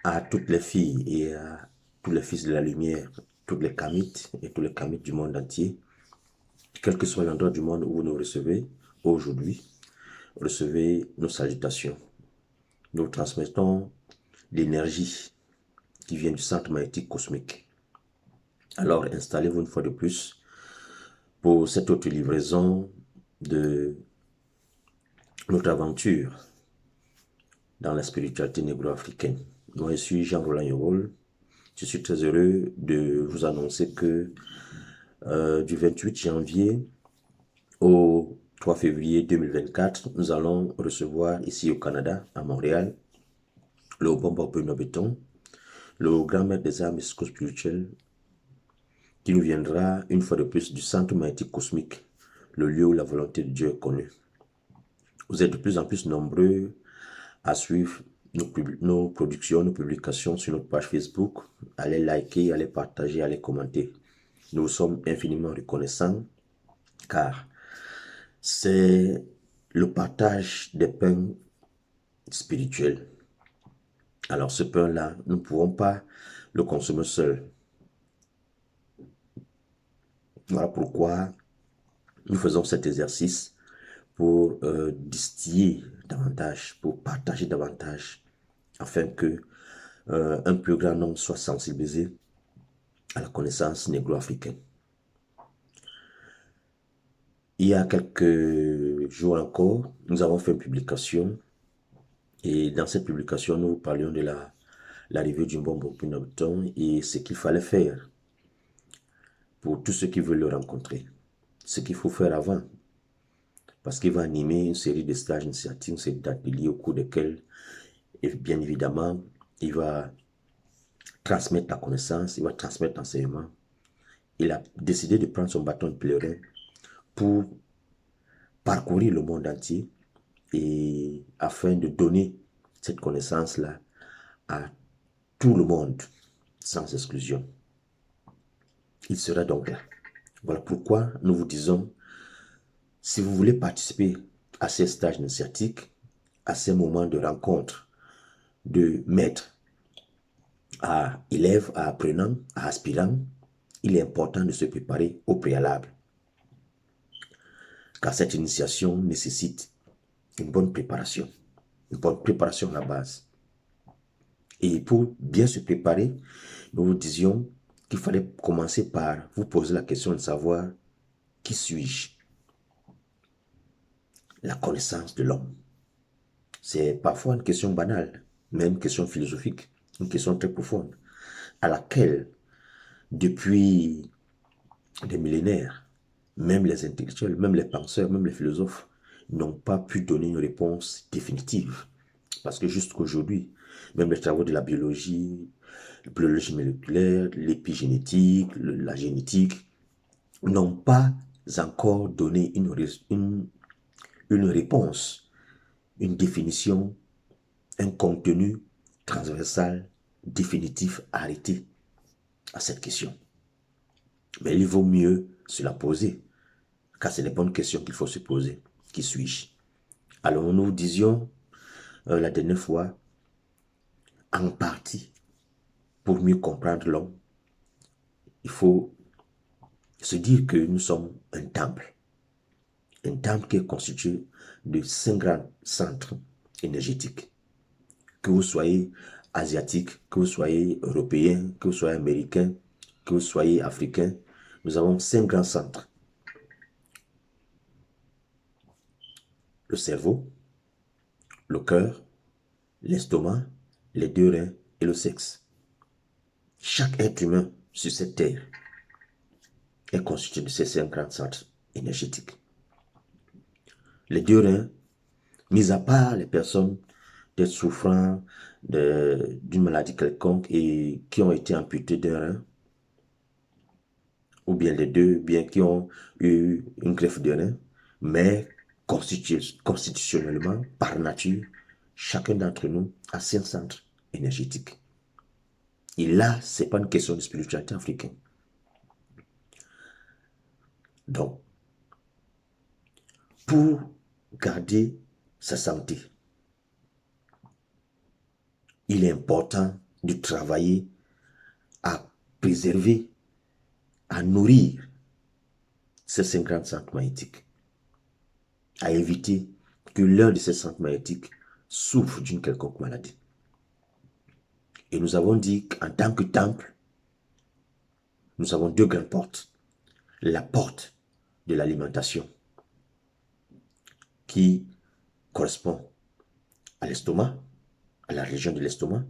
à toutes les filles et à tous les fils de la lumière, toutes les kamites et tous les kamites du monde entier, quel que soit l'endroit du monde où vous nous recevez aujourd'hui, recevez nos salutations. Nous transmettons l'énergie qui vient du centre magnétique cosmique. Alors installez-vous une fois de plus pour cette autre livraison de notre aventure dans la spiritualité négro-africaine. Moi, je suis Jean-Roland Yorol. Je suis très heureux de vous annoncer que du 28 janvier au 3 février 2024, nous allons recevoir ici au Canada, à Montréal, le Bomba Béton, le grand maître des arts mystico-spirituels, qui nous viendra une fois de plus du centre magnétique cosmique, le lieu où la volonté de Dieu est connue. Vous êtes de plus en plus nombreux à suivre nos productions, nos publications sur notre page Facebook. Allez liker, allez partager, allez commenter. Nous vous sommes infiniment reconnaissants car c'est le partage des pains spirituels. Alors ce pain-là, nous ne pouvons pas le consommer seul. Voilà pourquoi nous faisons cet exercice pour distiller davantage, pour partager davantage, afin que un plus grand nombre soit sensibilisé à la connaissance négro-africaine. Il y a quelques jours encore, nous avons fait une publication et dans cette publication, nous parlions de l'arrivée du Bombo Pinopton et ce qu'il fallait faire pour tous ceux qui veulent le rencontrer. Ce qu'il faut faire avant, parce qu'il va animer une série de stages initiatiques, une série d'ateliers au cours desquels, et bien évidemment, il va transmettre la connaissance, il va transmettre l'enseignement. Il a décidé de prendre son bâton de pèlerin pour parcourir le monde entier et afin de donner cette connaissance-là à tout le monde, sans exclusion. Il sera donc là. Voilà pourquoi nous vous disons, si vous voulez participer à ces stages initiatiques, à ces moments de rencontre de maîtres à élèves, à apprenants, à aspirants, il est important de se préparer au préalable. Car cette initiation nécessite une bonne préparation à la base. Et pour bien se préparer, nous vous disions qu'il fallait commencer par vous poser la question de savoir qui suis-je? La connaissance de l'homme. C'est parfois une question banale, mais une question philosophique, une question très profonde, à laquelle, depuis des millénaires, même les intellectuels, même les penseurs, même les philosophes n'ont pas pu donner une réponse définitive. Parce que jusqu'aujourd'hui, même les travaux de la biologie moléculaire, l'épigénétique, la génétique, n'ont pas encore donné une réponse, une définition, un contenu transversal, définitif, arrêté à cette question. Mais il vaut mieux se la poser, car c'est les bonnes questions qu'il faut se poser. Qui suis-je? Alors nous disions la dernière fois, en partie, pour mieux comprendre l'homme, il faut se dire que nous sommes un temple. Un temple qui est constitué de 5 grands centres énergétiques. Que vous soyez asiatique, que vous soyez européen, que vous soyez américain, que vous soyez africain, nous avons 5 grands centres. Le cerveau, le cœur, l'estomac, les 2 reins et le sexe. Chaque être humain sur cette terre est constitué de ces 5 grands centres énergétiques. Les 2 reins, mis à part les personnes peut-être souffrant d'une maladie quelconque et qui ont été amputées d'un rein, ou bien les deux, bien qui ont eu une greffe de rein, mais constitutionnellement, par nature, chacun d'entre nous a 5 centres énergétiques. Et là, ce n'est pas une question de spiritualité africaine. Donc, pour garder sa santé, il est important de travailler à préserver, à nourrir ces 50 centres magnétiques, à éviter que l'un de ces centres magnétiques souffre d'une quelconque maladie. Et nous avons dit qu'en tant que temple, nous avons deux grandes portes. La porte de l'alimentation, qui correspond à l'estomac, à la région de l'estomac,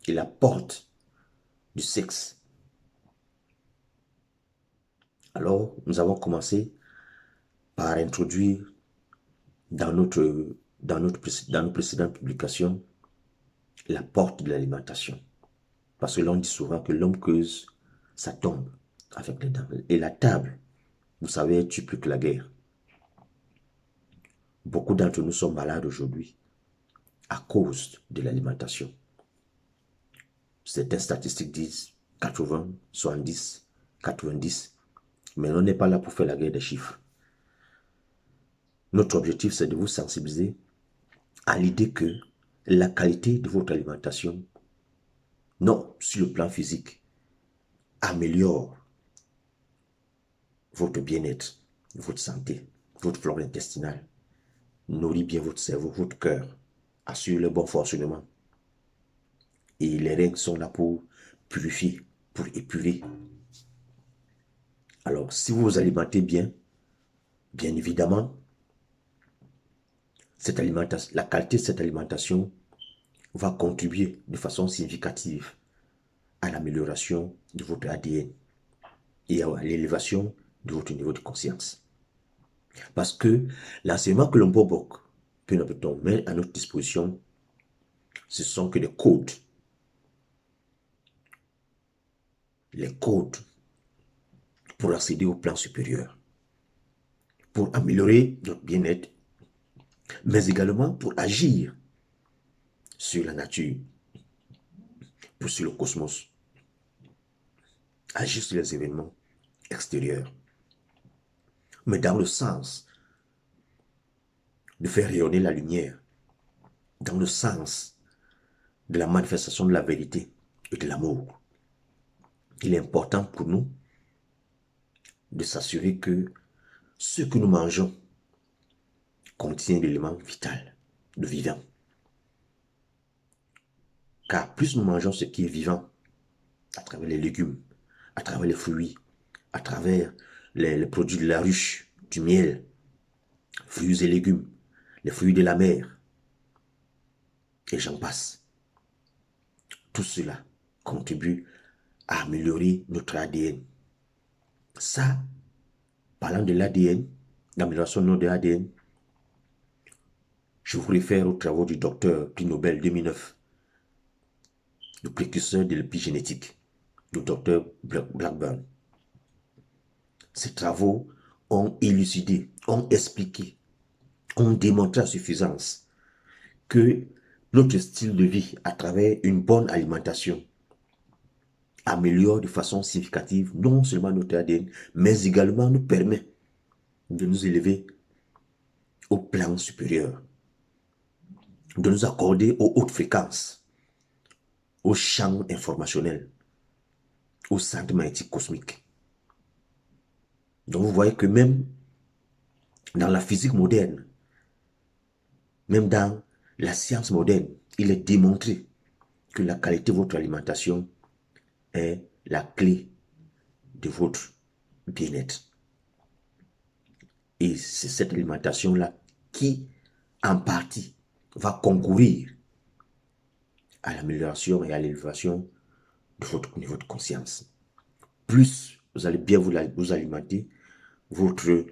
et la porte du sexe. Alors, nous avons commencé par introduire dans nos précédentes publications la porte de l'alimentation. Parce que l'on dit souvent que l'homme creuse, ça tombe avec les dents. Et la table, vous savez, tue plus que la guerre. Beaucoup d'entre nous sont malades aujourd'hui à cause de l'alimentation. Certaines statistiques disent 80, 70, 90. Mais on n'est pas là pour faire la guerre des chiffres. Notre objectif, c'est de vous sensibiliser à l'idée que la qualité de votre alimentation, non sur le plan physique, améliore votre bien-être, votre santé, votre flore intestinale, nourrit bien votre cerveau, votre cœur, assure le bon fonctionnement. Et les reins sont là pour purifier, pour épurer. Alors, si vous vous alimentez bien, bien évidemment, la qualité de cette alimentation va contribuer de façon significative à l'amélioration de votre ADN et à l'élévation de votre niveau de conscience. Parce que l'enseignement que l'on met à notre disposition, ce sont que des codes. Les codes pour accéder au plan supérieur, pour améliorer notre bien-être, mais également pour agir sur la nature, sur le cosmos, agir sur les événements extérieurs, mais dans le sens de faire rayonner la lumière, dans le sens de la manifestation de la vérité et de l'amour. Il est important pour nous de s'assurer que ce que nous mangeons contient l'élément vital, le vivant. Car plus nous mangeons ce qui est vivant, à travers les légumes, à travers les fruits, à travers les produits de la ruche, du miel, fruits et légumes, les fruits de la mer, et j'en passe. Tout cela contribue à améliorer notre ADN. Ça, parlant de l'ADN, l'amélioration de notre ADN, je vous réfère aux travaux du docteur prix Nobel 2009, le précurseur de l'épigénétique, le docteur Blackburn. Ces travaux ont élucidé, ont expliqué, ont démontré à suffisance que notre style de vie à travers une bonne alimentation améliore de façon significative non seulement notre ADN, mais également nous permet de nous élever au plan supérieur, de nous accorder aux hautes fréquences, au champ informationnel, au centre magnétique cosmique. Donc vous voyez que même dans la physique moderne, même dans la science moderne, il est démontré que la qualité de votre alimentation est la clé de votre bien-être. Et c'est cette alimentation-là qui, en partie, va concourir à l'amélioration et à l'élévation de votre niveau de conscience. Plus vous allez bien vous alimenter, votre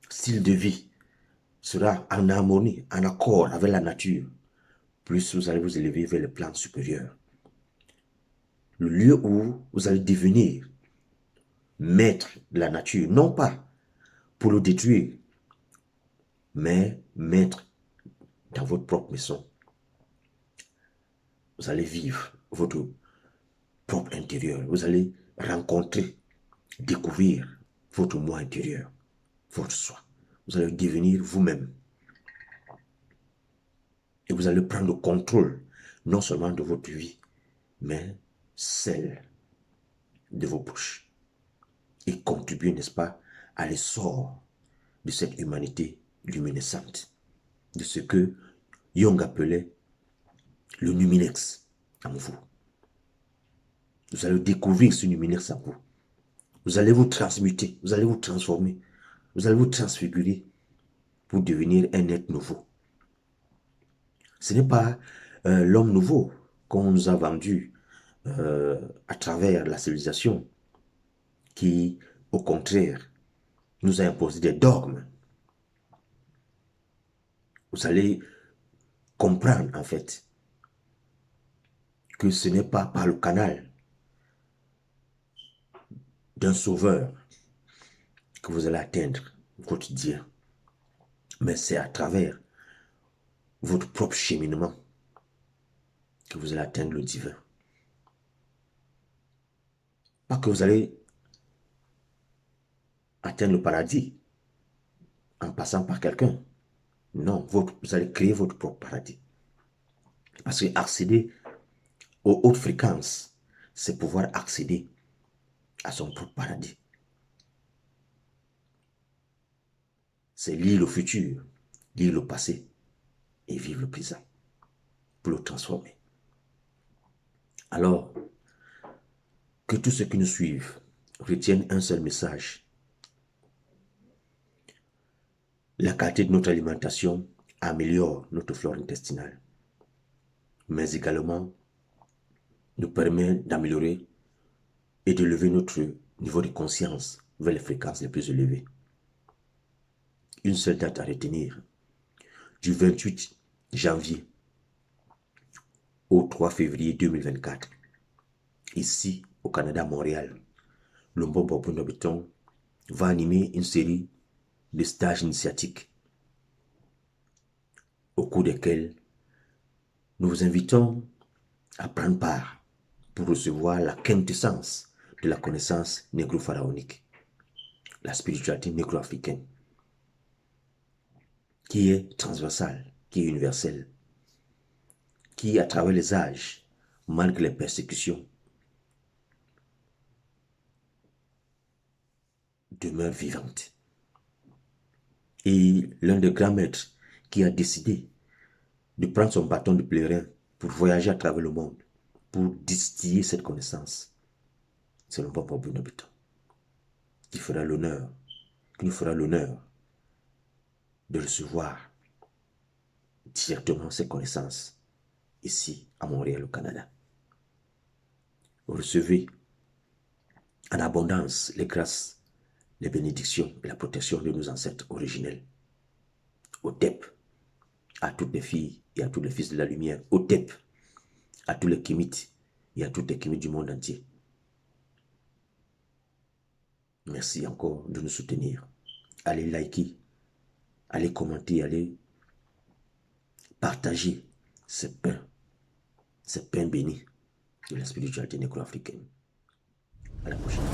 style de vie sera en harmonie, en accord avec la nature, plus vous allez vous élever vers le plan supérieur. Le lieu où vous allez devenir maître de la nature, non pas pour le détruire, mais maître dans votre propre maison. Vous allez vivre votre propre intérieur. Vous allez rencontrer, découvrir votre moi intérieur, votre soi. Vous allez devenir vous-même. Et vous allez prendre le contrôle, non seulement de votre vie, mais celle de vos proches. Et contribuer, n'est-ce pas, à l'essor de cette humanité luminescente, de ce que Jung appelait le numinex en vous. Vous allez découvrir ce numinex en vous. Vous allez vous transmuter, vous allez vous transformer, vous allez vous transfigurer pour devenir un être nouveau. Ce n'est pas l'homme nouveau qu'on nous a vendu à travers la civilisation qui, au contraire, nous a imposé des dogmes. Vous allez comprendre, en fait, que ce n'est pas par le canal d'un sauveur que vous allez atteindre au quotidien, mais c'est à travers votre propre cheminement que vous allez atteindre le divin. Pas que vous allez atteindre le paradis en passant par quelqu'un. Non, vous allez créer votre propre paradis. Parce que accéder aux hautes fréquences, c'est pouvoir accéder à son propre paradis. C'est lire le futur, lire le passé et vivre le présent pour le transformer. Alors, que tous ceux qui nous suivent retiennent un seul message. La qualité de notre alimentation améliore notre flore intestinale, mais également nous permet d'améliorer et de lever notre niveau de conscience vers les fréquences les plus élevées. Une seule date à retenir, du 28 janvier au 3 février 2024, ici au Canada, Montréal, le Mbombo Habitant va animer une série de stages initiatiques au cours desquels nous vous invitons à prendre part pour recevoir la quintessence de la connaissance négro-pharaonique, la spiritualité négro-africaine, qui est transversale, qui est universelle, qui, à travers les âges, malgré les persécutions, demeure vivante. Et l'un des grands maîtres qui a décidé de prendre son bâton de pèlerin pour voyager à travers le monde, pour distiller cette connaissance, c'est le Papa Habitant, qui fera l'honneur, qui nous fera l'honneur de recevoir directement ces connaissances ici à Montréal, au Canada. Recevez en abondance les grâces, les bénédictions et la protection de nos ancêtres originels. Au TEP, à toutes les filles et à tous les fils de la lumière. Au TEP, à tous les Kémites et à toutes les Kémites du monde entier. Merci encore de nous soutenir. Allez liker, allez commenter, allez partager ces pains bénis de la spiritualité négro-africaine. À la prochaine.